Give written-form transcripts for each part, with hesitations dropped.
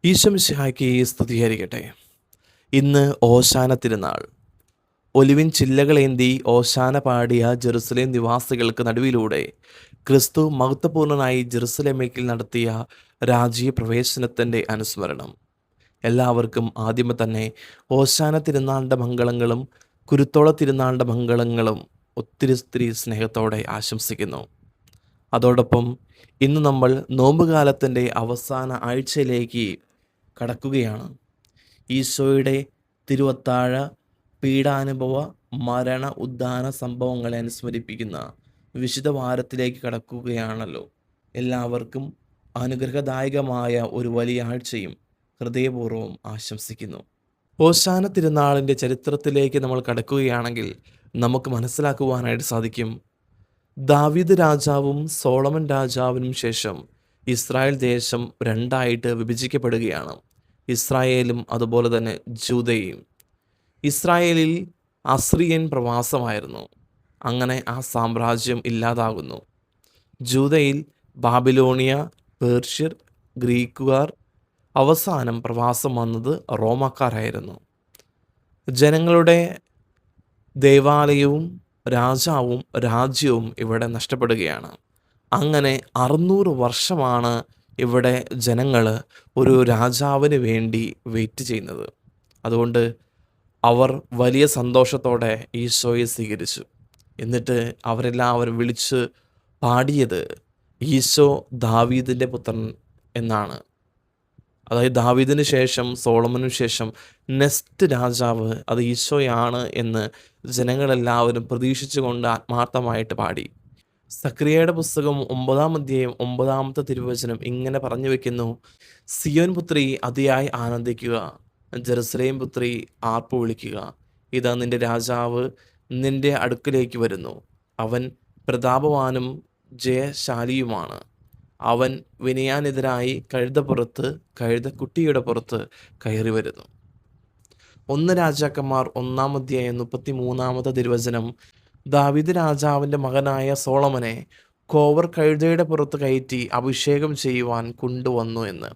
ഈശോമിശിഹായ്ക്ക് സ്തുതിയായിരിക്കട്ടെ. ഇന്ന് ഓശാന തിരുനാൾ. ഒലിവിൻ ചില്ലകളേന്തി ഓശാന പാടിയ ജെറുസലേം നിവാസികൾക്ക് നടുവിലൂടെ ക്രിസ്തു മഹത്വപൂർണനായി ജെറുസലേമിൽ നടത്തിയ രാജ്യ പ്രവേശനത്തിൻ്റെ അനുസ്മരണം. എല്ലാവർക്കും ആദ്യമേ തന്നെ ഓശാന തിരുനാളിൻ്റെ മംഗളങ്ങളും കുരുത്തോള തിരുനാളിൻ്റെ മംഗളങ്ങളും ഒത്തിരി സ്നേഹത്തോടെ ആശംസിക്കുന്നു. അതോടൊപ്പം ഇന്ന് നമ്മൾ നോമ്പുകാലത്തിൻ്റെ അവസാന ആഴ്ചയിലേക്ക് കടക്കുകയാണ്. ഈശോയുടെ തിരുവത്താഴ, പീഡാനുഭവ, മരണ, ഉദ്ധാന സംഭവങ്ങളെ അനുസ്മരിപ്പിക്കുന്ന വിശുദ്ധ വാരത്തിലേക്ക് കടക്കുകയാണല്ലോ. എല്ലാവർക്കും അനുഗ്രഹദായകമായ ഒരു വലിയ ആഴ്ചയും ഹൃദയപൂർവ്വം ആശംസിക്കുന്നു. ഓശാന തിരുനാളിൻ്റെ ചരിത്രത്തിലേക്ക് നമ്മൾ കടക്കുകയാണെങ്കിൽ നമുക്ക് മനസ്സിലാക്കുവാനായിട്ട് സാധിക്കും, ദാവീദ് രാജാവും സോളമൻ രാജാവിനും ശേഷം ഇസ്രായേൽ ദേശം രണ്ടായിട്ട് വിഭജിക്കപ്പെടുകയാണ്. ഇസ്രായേലും അതുപോലെ തന്നെ ജൂദയും. ഇസ്രായേലിൽ അസ്രിയൻ പ്രവാസമായിരുന്നു. അങ്ങനെ ആ സാമ്രാജ്യം ഇല്ലാതാകുന്നു. ജൂദയിൽ ബാബിലോണിയ, പേർഷ്യർ, ഗ്രീക്കുകാർ, അവസാനം പ്രവാസം വന്നത് റോമാക്കാരായിരുന്നു. ജനങ്ങളുടെ ദേവാലയവും രാജാവും രാജ്യവും ഇവിടെ നഷ്ടപ്പെടുകയാണ്. അങ്ങനെ 600 വർഷമാണ് ഇവിടെ ജനങ്ങൾ ഒരു രാജാവിന് വേണ്ടി വെയിറ്റ് ചെയ്യുന്നത്. അതുകൊണ്ട് അവർ വലിയ സന്തോഷത്തോടെ ഈശോയെ സ്വീകരിച്ചു. എന്നിട്ട് അവരെല്ലാവരും വിളിച്ച് പാടിയത് ഈശോ ദാവീദിൻ്റെ പുത്രൻ എന്നാണ്. അതായത് ദാവീദിന് ശേഷം സോളമന് ശേഷം നെക്സ്റ്റ് രാജാവ് അത് ഈശോയാണ് എന്ന് ജനങ്ങളെല്ലാവരും പ്രതീക്ഷിച്ചുകൊണ്ട് ആത്മാർത്ഥമായിട്ട് പാടി. സക്രിയയുടെ പുസ്തകം 9-ാം അധ്യായം 9-ാമത്തെ തിരുവചനം ഇങ്ങനെ പറഞ്ഞു വെക്കുന്നു: സിയോൻ പുത്രി അതിയായി ആനന്ദിക്കുക, ജെറുസലേം പുത്രി ആർപ്പു വിളിക്കുക. ഇതാ നിന്റെ രാജാവ് നിന്റെ അടുക്കിലേക്ക് വരുന്നു. അവൻ പ്രതാപവാനും ജയശാലിയുമാണ്. അവൻ വിനയാനെതിരായി കഴുതക്കുട്ടിയുടെ പുറത്ത് കയറി വരുന്നു. 1 രാജാക്കന്മാർ 1-ാം അധ്യായം 33-ാമത്തെ തിരുവചനം: ദാവീദ് രാജാവിൻ്റെ മകനായ സോളമനെ കോവർ കഴുതയുടെ പുറത്ത് കയറ്റി അഭിഷേകം ചെയ്യുവാൻ കൊണ്ടുവന്നു എന്ന്.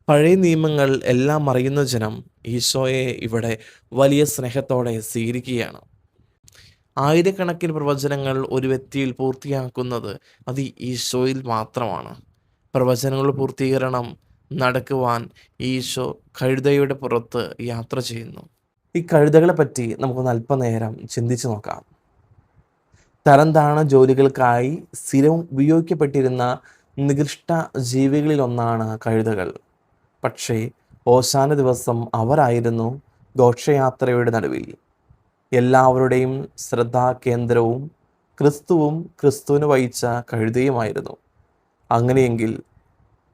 പഴയ നിയമങ്ങൾ എല്ലാം അറിയുന്ന ജനം ഈശോയെ ഇവിടെ വലിയ സ്നേഹത്തോടെ സ്വീകരിക്കുകയാണ്. ആയിരക്കണക്കിന് പ്രവചനങ്ങൾ ഒരു വ്യക്തിയിൽ പൂർത്തിയാക്കുന്നത് അത് ഈശോയിൽ മാത്രമാണ്. പ്രവചനങ്ങളുടെ പൂർത്തീകരണം നടക്കുവാൻ ഈശോ കഴുതയുടെ പുറത്ത് യാത്ര ചെയ്യുന്നു. ഈ കഴുതകളെ പറ്റി നമുക്കൊന്ന് അല്പനേരം ചിന്തിച്ചു നോക്കാം. തരംതാണ ജോലികൾക്കായി സ്ഥിരം ഉപയോഗിക്കപ്പെട്ടിരുന്ന നികൃഷ്ട ജീവികളിലൊന്നാണ് കഴുതകൾ. പക്ഷേ ഓശാന ദിവസം അവരായിരുന്നു ഘോഷയാത്രയുടെ നടുവിൽ. എല്ലാവരുടെയും ശ്രദ്ധാകേന്ദ്രവും ക്രിസ്തുവും ക്രിസ്തുവിന് വഹിച്ച കഴുതയുമായിരുന്നു. അങ്ങനെയെങ്കിൽ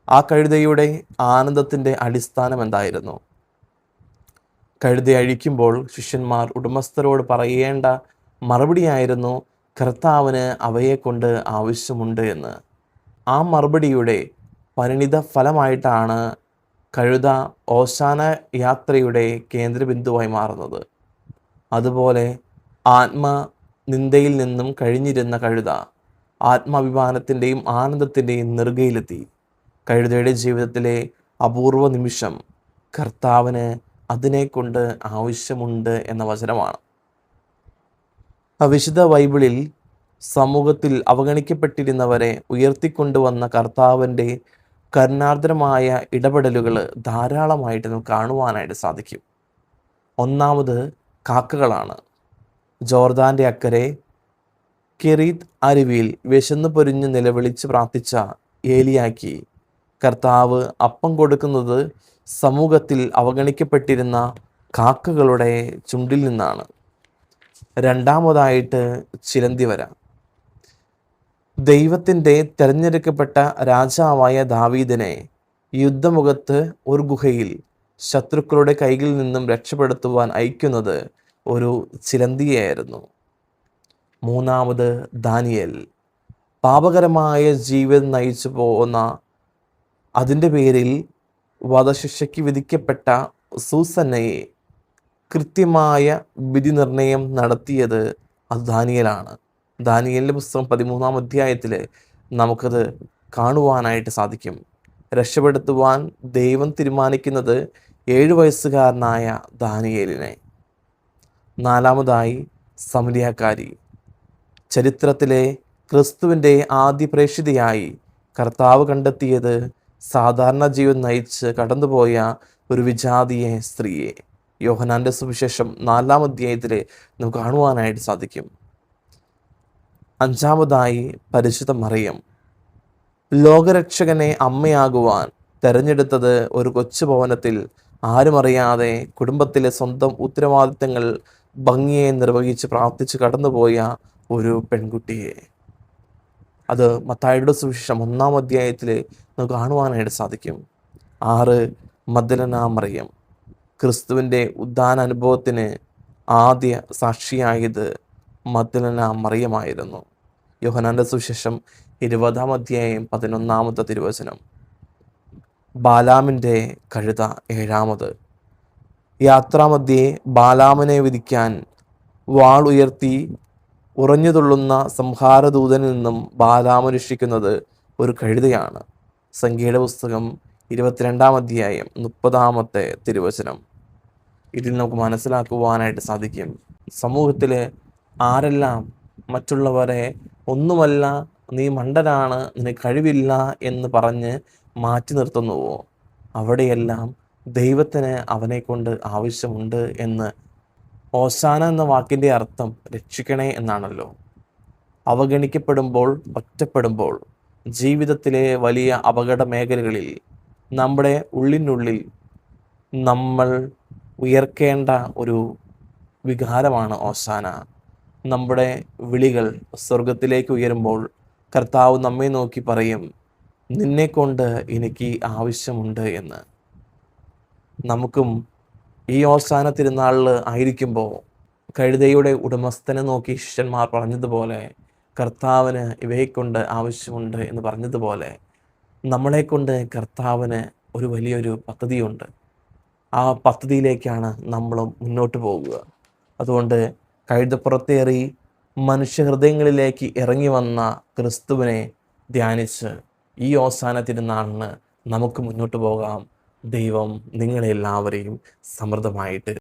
ആ കഴുതയുടെ ആനന്ദത്തിൻ്റെ അടിസ്ഥാനം എന്തായിരുന്നു? കഴുത അഴിക്കുമ്പോൾ ശിഷ്യന്മാർ ഉടമസ്ഥരോട് പറയേണ്ട മറുപടിയായിരുന്നു കർത്താവിന് അവയെക്കൊണ്ട് ആവശ്യമുണ്ട് എന്ന്. ആ മറുപടിയുടെ പരിണിത ഫലമായിട്ടാണ് കഴുത ഓശാന യാത്രയുടെ കേന്ദ്രബിന്ദുവായി മാറുന്നത്. അതുപോലെ ആത്മനിന്ദയിൽ നിന്നും കഴിഞ്ഞിരുന്ന കഴുത ആത്മാഭിമാനത്തിൻ്റെയും ആനന്ദത്തിൻ്റെയും നെറുകയിലെത്തി. കഴുതയുടെ ജീവിതത്തിലെ അപൂർവ നിമിഷം കർത്താവിന് അതിനെക്കൊണ്ട് ആവശ്യമുണ്ട് എന്ന വചനമാണ്. വിശുദ്ധ ബൈബിളിൽ സമൂഹത്തിൽ അവഗണിക്കപ്പെട്ടിരുന്നവരെ ഉയർത്തിക്കൊണ്ടുവന്ന കർത്താവിൻ്റെ കരുണാർദ്രമായ ഇടപെടലുകൾ ധാരാളമായിട്ട് നമുക്ക് കാണുവാനായിട്ട് സാധിക്കും. ഒന്നാമത് കാക്കകളാണ്. ജോർദാൻ്റെ അക്കരെ കെരീത്ത് അരുവിയിൽ വിശന്നു പൊരിഞ്ഞ് നിലവിളിച്ച് പ്രാർത്ഥിച്ച ഏലിയാക്ക് കർത്താവ് അപ്പം കൊടുക്കുന്നത് സമൂഹത്തിൽ അവഗണിക്കപ്പെട്ടിരുന്ന കാക്കകളുടെ ചുണ്ടിൽ നിന്നാണ്. രണ്ടാമതായിട്ട് ചിലന്തിവര. ദൈവത്തിൻ്റെ തിരഞ്ഞെടുക്കപ്പെട്ട രാജാവായ ദാവീദിനെ യുദ്ധമുഖത്ത് ഒരു ഗുഹയിൽ ശത്രുക്കളുടെ കൈകളിൽ നിന്നും രക്ഷപ്പെടുത്തുവാൻ അയക്കുന്നത് ഒരു ചിലന്തിയായിരുന്നു. മൂന്നാമത് ദാനിയേൽ. പാപകരമായ ജീവിതം നയിച്ചു പോകുന്ന, അതിൻ്റെ പേരിൽ വധശിക്ഷയ്ക്ക് വിധിക്കപ്പെട്ട സൂസന്നയെ കൃത്യമായ വിധി നിർണയം നടത്തിയത് അത് ദാനിയേലാണ്. ദാനിയേലിൻ്റെ പുസ്തകം 13-ാം അധ്യായത്തിൽ നമുക്കത് കാണുവാനായിട്ട് സാധിക്കും. രക്ഷപ്പെടുത്തുവാൻ ദൈവം തീരുമാനിക്കുന്നത് 7 വയസ്സുകാരനായ ദാനിയേലിനെ. നാലാമതായി സമരിയാക്കാരി. ചരിത്രത്തിലെ ക്രിസ്തുവിൻ്റെ ആദ്യ പ്രേക്ഷിതയായി കർത്താവ് കണ്ടെത്തിയത് സാധാരണ ജീവൻ നയിച്ച് കടന്നുപോയ ഒരു വിജാതീയ സ്ത്രീയെ യോഹന്നാൻ്റെ സുവിശേഷം 4-ാം അധ്യായത്തിൽ നമുക്ക് കാണുവാനായിട്ട് സാധിക്കും. അഞ്ചാമതായി പരിശുദ്ധ മറിയം. ലോകരക്ഷകനെ അമ്മയാകുവാൻ തെരഞ്ഞെടുത്തത് ഒരു കൊച്ചു ഭവനത്തിൽ ആരുമറിയാതെ കുടുംബത്തിലെ സ്വന്തം ഉത്തരവാദിത്തങ്ങൾ ഭംഗിയെ നിർവഹിച്ച് പ്രാർത്ഥിച്ച് കടന്നുപോയ ഒരു പെൺകുട്ടിയെ. അത് മത്തായിയുടെ സുവിശേഷം 1-ാം അധ്യായത്തിൽ നമുക്ക് കാണുവാനായിട്ട് സാധിക്കും. 6 മഗ്ദലന മറിയം. ക്രിസ്തുവിൻ്റെ ഉദ്ധാന അനുഭവത്തിന് ആദ്യ സാക്ഷിയായത് മഗ്ദലന മറിയമായിരുന്നു. യോഹന്നാൻ്റെ സുവിശേഷം 20-ാം അധ്യായം 11-ാമത്തെ തിരുവചനം. ബാലാമിൻ്റെ കഴുത. 7. യാത്രാമധ്യേ ബാലാമിനെ വിധിക്കാൻ വാൾ ഉയർത്തി ഉറഞ്ഞുതുള്ളുന്ന സംഹാരദൂതനിൽ നിന്നും ബാലാം രക്ഷിക്കുന്നത് ഒരു കഴുതയാണ്. സംഖ്യയുടെ പുസ്തകം 22-ാം അധ്യായം 30-ാമത്തെ തിരുവചനം. ഇതിൽ നമുക്ക് മനസ്സിലാക്കുവാനായിട്ട് സാധിക്കും, സമൂഹത്തിൽ ആരെല്ലാം മറ്റുള്ളവരെ ഒന്നുമല്ല, നീ മണ്ടനാണ്, നിനക്ക് കഴിവില്ല എന്ന് പറഞ്ഞ് മാറ്റി നിർത്തുന്നുവോ, അവിടെയെല്ലാം ദൈവത്തിന് അവനെ കൊണ്ട് ആവശ്യമുണ്ട് എന്ന്. ഓശാന എന്ന വാക്കിൻ്റെ അർത്ഥം രക്ഷിക്കണേ എന്നാണല്ലോ. അവഗണിക്കപ്പെടുമ്പോൾ, ഒറ്റപ്പെടുമ്പോൾ, ജീവിതത്തിലെ വലിയ അപകട മേഖലകളിൽ നമ്മുടെ ഉള്ളിനുള്ളിൽ നമ്മൾ ഉയർക്കേണ്ട ഒരു വികാരമാണ് ഓശാന. നമ്മുടെ വിളികൾ സ്വർഗത്തിലേക്ക് ഉയരുമ്പോൾ കർത്താവ് നമ്മെ നോക്കി പറയും, നിന്നെക്കൊണ്ട് എനിക്ക് ആവശ്യമുണ്ട് എന്ന്. നമുക്കും ഈ ഓശാന തിരുനാളിൽ ആയിരിക്കുമ്പോൾ കഴുതയുടെ ഉടമസ്ഥനെ നോക്കി ശിഷ്യന്മാർ പറഞ്ഞതുപോലെ, കർത്താവിന് ഇവയെക്കൊണ്ട് ആവശ്യമുണ്ട് എന്ന് പറഞ്ഞതുപോലെ, നമ്മളെക്കൊണ്ട് കർത്താവിന് ഒരു വലിയൊരു പദ്ധതിയുണ്ട്. ആ പദ്ധതിയിലേക്കാണ് നമ്മൾ മുന്നോട്ട് പോകുക. അതുകൊണ്ട് കഴുതപ്പുറത്തേറി മനുഷ്യഹൃദയങ്ങളിലേക്ക് ഇറങ്ങി വന്ന ക്രിസ്തുവിനെ ധ്യാനിച്ച് ഈ ഓശാന തിരുനാളിന് നമുക്ക് മുന്നോട്ട് പോകാം. ദൈവം നിങ്ങളെല്ലാവരെയും സമൃദ്ധമായിട്ട്